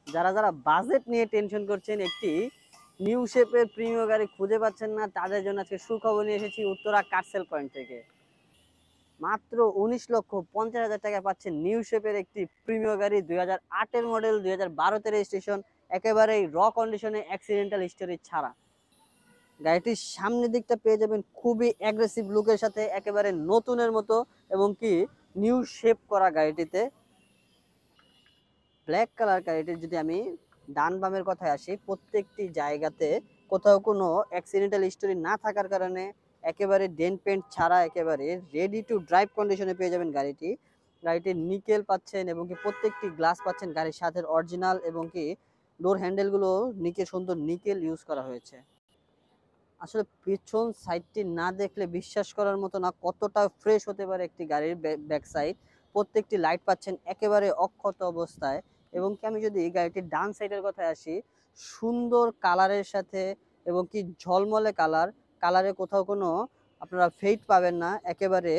যারা যারা বাজেট নিয়ে টেনশন করছেন, একটি নিউ শেপের প্রিমিয় গাড়ি খুঁজে পাচ্ছেন না, তাদের জন্য আজকে সুখবর নিয়ে এসেছি উত্তরা কারসেল পয়েন্ট থেকে। মাত্র 19,50,000 টাকা পাচ্ছেন নিউ শেপের একটি প্রিমিয় গাড়ি, 2008-এর মডেল, 2012-তে রেজিস্ট্রেশন, একেবারেই র কন্ডিশনে, অ্যাক্সিডেন্টাল হিস্টোরি ছাড়া। গাড়িটির সামনের দিকটা পেয়ে যাবেন খুবই অ্যাগ্রেসিভ লুকের সাথে, একেবারে নতুনের মতো, এবং কি নিউ শেপ করা গাড়িটিতে। ব্ল্যাক কালার গাড়িটির যদি আমি ডান বামের কথায় আসি, প্রত্যেকটি জায়গাতে কোথাও কোনো অ্যাক্সিডেন্টাল হিস্টোরি না থাকার কারণে একেবারে ডেন্ট পেন্ট ছাড়া একেবারে রেডি টু ড্রাইভ কন্ডিশনে পেয়ে যাবেন গাড়িটি। গাড়িটির নিকেল পাচ্ছেন এবং কি প্রত্যেকটি গ্লাস পাচ্ছেন গাড়ির সাথে অরিজিনাল, এবং কি ডোর হ্যান্ডেলগুলো সুন্দর নিকেল ইউজ করা হয়েছে। আসলে পিছন সাইডটি না দেখলে বিশ্বাস করার মতো না কতটা ফ্রেশ হতে পারে একটি গাড়ির ব্যাক সাইড। প্রত্যেকটি লাইট পাচ্ছেন একেবারে অক্ষত অবস্থায়, এবং কি আমি যদি গাড়িটির ডান সাইডের কথায় আসি, সুন্দর কালারের সাথে, এবং কি ঝলমলে কালারে কোথাও কোনো আপনারা ফেড পাবেন না। একেবারে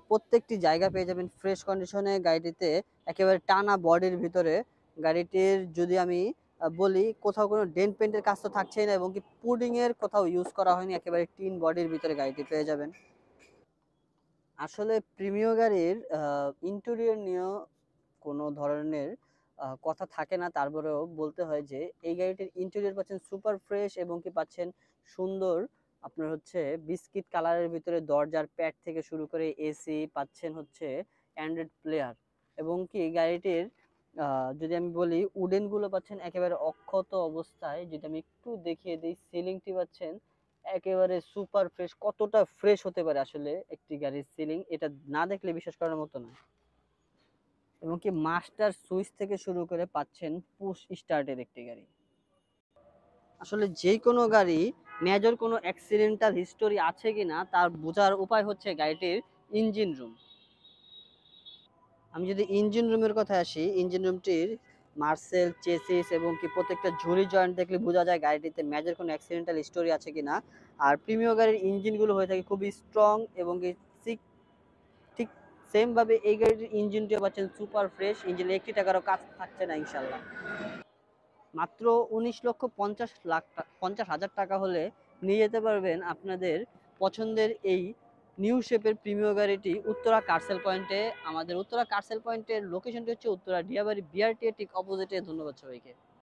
প্রত্যেকটি জায়গা পেয়ে যাবেন ফ্রেশ কন্ডিশনে গাড়িটিতে। একেবারে টানা বডির ভিতরে গাড়িটির যদি আমি বলি, কোথাও কোনো ডেন্ট পেন্টের কাজ তো থাকছেই না, এবং কি পুডিং এর কোথাও ইউজ করা হয়নি, একেবারে টিন বডির ভিতরে গাড়িটি পেয়ে যাবেন। আসলে প্রিমিয় গাড়ির ইন্টেরিয়র নিয়েও কোনো ধরনের কথা থাকে না, তারপরেও বলতে হয় যে এই গাড়িটির ইন্টেরিয়র পাচ্ছেন সুপার ফ্রেশ, এবং কি পাচ্ছেন সুন্দর আপনার হচ্ছে বিস্কিট কালারের ভিতরে দরজার প্যাড থেকে শুরু করে এসি পাচ্ছেন, হচ্ছে অ্যান্ড্রয়েড প্লেয়ার, এবং কি গাড়িটির যদি আমি বলি উডেন গুলো পাচ্ছেন একেবারে অক্ষত অবস্থায়। যদি আমি একটু দেখিয়ে দিই, সিলিংটি পাচ্ছেন একেবারে সুপার ফ্রেশ। কতটা ফ্রেশ হতে পারে আসলে একটি গাড়ির সিলিং, এটা না দেখলে বিশ্বাস করার মতো না। এবং কি মাস্টার সুইচ থেকে শুরু করে পাচ্ছেন পুশ স্টার্টের একটি গাড়ি। আসলে যে কোনো গাড়ি মেজর কোনো অ্যাক্সিডেন্টাল হিস্টোরি আছে কিনা তার বোঝার উপায় হচ্ছে গাড়িটির ইঞ্জিন রুম। আমি যদি ইঞ্জিন রুমের কথা আসি, ইঞ্জিন রুমটির মার্সেল চেসিস এবং কি প্রত্যেকটা ঝুরি জয়েন্ট দেখলে বোঝা যায় গাড়িটিতে মেজর কোনো অ্যাক্সিডেন্টাল স্টোরি আছে কিনা। আর প্রিমিয় গাড়ির ইঞ্জিনগুলো হয়ে থাকে খুবই স্ট্রং, এবং কি ঠিক সেম ভাবে এই গাড়িটির ইঞ্জিনটিও পাচ্ছেন সুপার ফ্রেশ। ইঞ্জিনে একটি টাকারও কাজ থাকছে না ইনশাল্লাহ। মাত্র 19,50,000 টাকা হলে নিয়ে যেতে পারবেন আপনাদের পছন্দের এই নিউ শেপের প্রিমিয় গাড়িটি উত্তরা কারসেল পয়েন্টে। আমাদের উত্তরা কারসেল পয়েন্টের লোকেশনটি হচ্ছে উত্তরা ডিয়াবাড়ি বিআরটি ঠিক অপোজিটে। ধন্যবাদ সবাইকে।